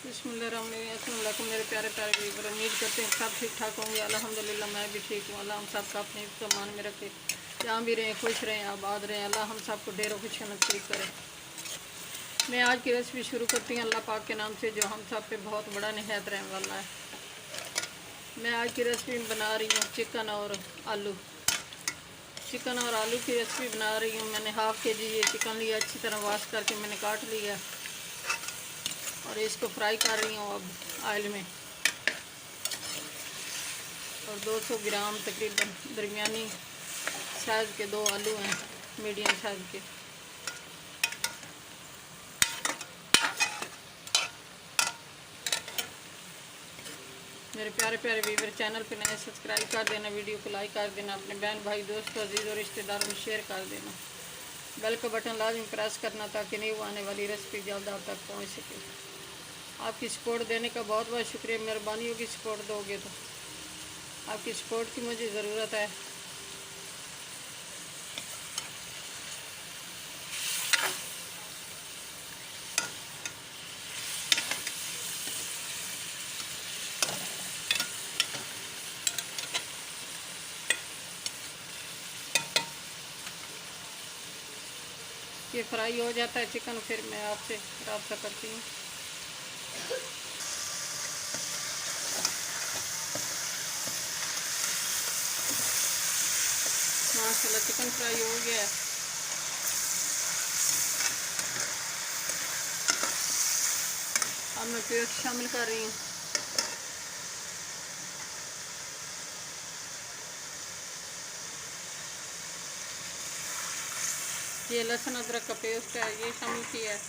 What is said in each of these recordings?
बिस्मिल्लाहिर्रहमानिर्रहीम। मेरे प्यारे प्यारे व्यूअर, उम्मीद करते हैं सब ठीक ठाक होंगे। अल्हम्दुलिल्लाह मैं भी ठीक हूँ। अल्लाह हम सब का अपने सामान में रखे, जहाँ भी रहें खुश रहें, आबाद रहें। अल्लाह हम सबको ढेरों खुशियाँ नसीब करें। मैं आज की रेसिपी शुरू करती हूँ अल्लाह पाक के नाम से, जो हम सब पे बहुत बड़ा निहायत रहने वाला है। मैं आज की रेसिपी बना रही हूँ चिकन और आलू की रेसिपी बना रही हूँ। मैंने हाफ़ के जी ये चिकन लिया, अच्छी तरह वॉश करके मैंने काट लिया और इसको फ्राई कर रही हूँ अब ऑयल में। और 200 ग्राम तकरीबन दरमियानी साइज़ के 2 आलू हैं, मीडियम साइज़ के। मेरे प्यारे प्यारे व्यूअर, चैनल पे नए सब्सक्राइब कर देना, वीडियो को लाइक कर देना, अपने बहन भाई दोस्तों अजीज़ और रिश्तेदारों में शेयर कर देना। बेल का बटन लाजमी प्रेस करना ताकि न्यू आने वाली रेसिपी जल्द आप तक पहुँच सके। आपकी सपोर्ट देने का बहुत बहुत शुक्रिया। मेहरबानी होगी सपोर्ट दोगे तो। आपकी सपोर्ट की मुझे ज़रूरत है। ये फ्राई हो जाता है चिकन, फिर मैं आपसे रब्ता करती हूँ। माशाल्लाह चिकन फ्राई हो गया है। अब मैं पेस्ट शामिल कर रही हूँ। ये लहसुन अदरक का पेस्ट है, ये शामिल किया है।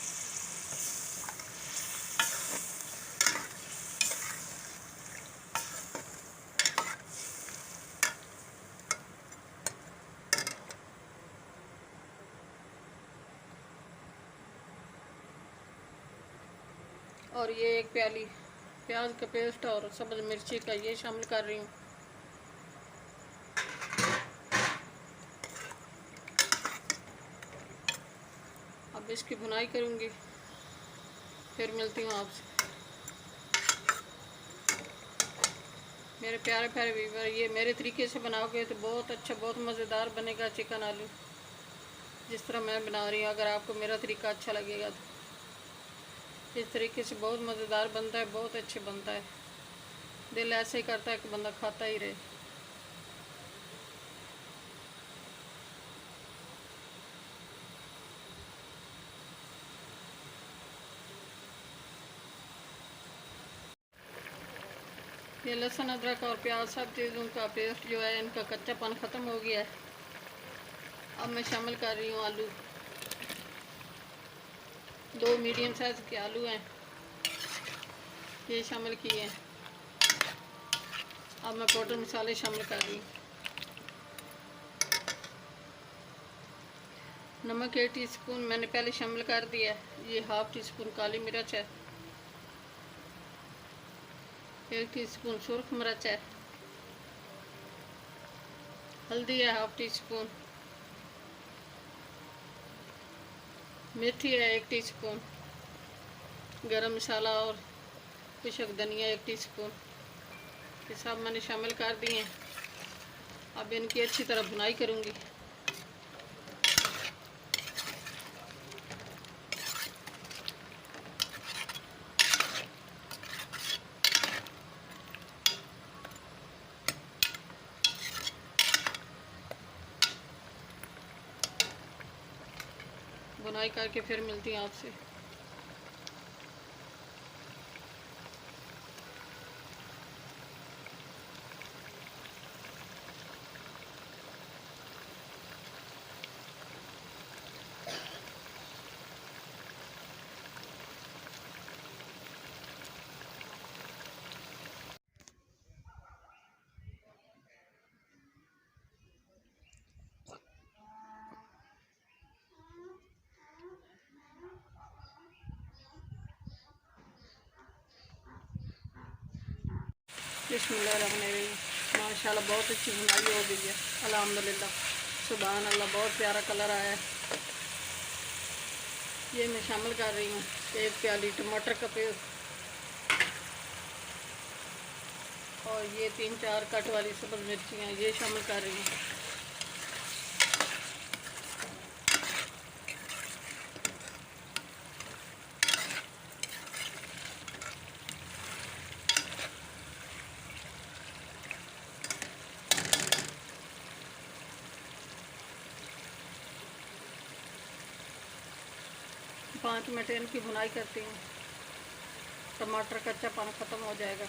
और ये एक प्याली प्याज का पेस्ट और सब्ज़ मिर्ची का ये शामिल कर रही हूँ। अब इसकी भुनाई करूँगी, फिर मिलती हूँ आपसे। मेरे प्यारे प्यारे व्यूअर, ये मेरे तरीके से बनाओगे तो बहुत अच्छा, बहुत मज़ेदार बनेगा चिकन आलू, जिस तरह मैं बना रही हूँ। अगर आपको मेरा तरीका अच्छा लगेगा तो इस तरीके से बहुत मज़ेदार बनता है, बहुत अच्छे बनता है। दिल ऐसे ही करता है कि बंदा खाता ही रहे। ये लहसुन अदरक और प्याज सब चीज़ों का पेस्ट जो है, इनका कच्चापन ख़त्म हो गया है। अब मैं शामिल कर रही हूँ आलू। 2 मीडियम साइज़ के आलू हैं, ये शामिल किए हैं। अब मैं पाउडर मसाले शामिल कर रही हूँ। नमक 1 टीस्पून मैंने पहले शामिल कर दिया है। ये हाफ़ टी स्पून काली मिर्च है, 1 टीस्पून सुरख मिर्च है, हल्दी है हाफ़ टी स्पून, मेथी है 1 टीस्पून, गरम मसाला और खुशक धनिया 1 टीस्पून, ये सब मैंने शामिल कर दिए हैं। अब इनकी अच्छी तरह भुनाई करूँगी। बुनाई करके फिर मिलती हूँ आपसे। बिस्मिल्लाहिर्रहमानिर्रहीम। माशाल्लाह बहुत अच्छी बुनाई हो गई है, अल्हम्दुलिल्लाह, सुभान अल्लाह। बहुत प्यारा कलर आया है। ये मैं शामिल कर रही हूँ 1 प्याली टमाटर का पेस्ट। और ये 3-4 कट वाली सब्ज़ मिर्चियाँ ये शामिल कर रही हूँ। पाँच मिनट इनकी भुनाई करती हूँ, टमाटर कच्चा पानी ख़त्म हो जाएगा।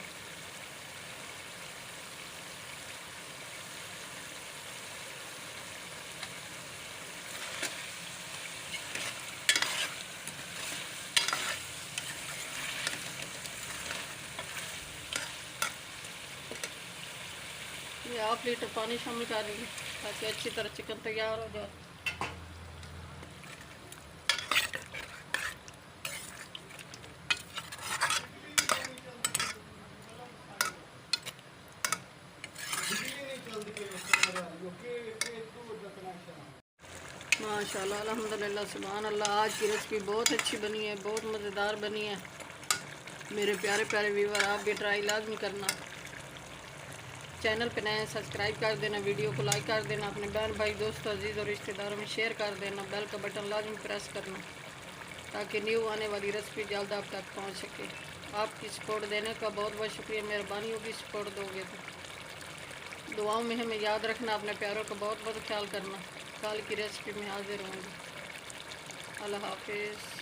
ये 1/2 लीटर पानी शामिल कर रही हूँ ताकि अच्छी तरह चिकन तैयार हो जाए। माशाल्लाह अल्हम्दुलिल्लाह सुभान अल्लाह, आज की रेसिपी बहुत अच्छी बनी है, बहुत मज़ेदार बनी है। मेरे प्यारे प्यारे व्यूवर, आप भी ट्राई लाजमी करना। चैनल पे नए सब्सक्राइब कर देना, वीडियो को लाइक कर देना, अपने बहन भाई दोस्तों अजीज़ और रिश्तेदारों में शेयर कर देना, बेल का बटन लाजमी प्रेस करना ताकि न्यू आने वाली रेसिपी जल्द आप तक पहुंच सके। आपकी सपोर्ट देने का बहुत बहुत शुक्रिया, मेहरबानी होगी सपोर्ट दोगे तो। दुआओं में हमें याद रखना, अपने प्यारों का बहुत बहुत ख्याल करना। कल की रेसिपी में हाजिर होंगे। अल्लाह हाफिज़।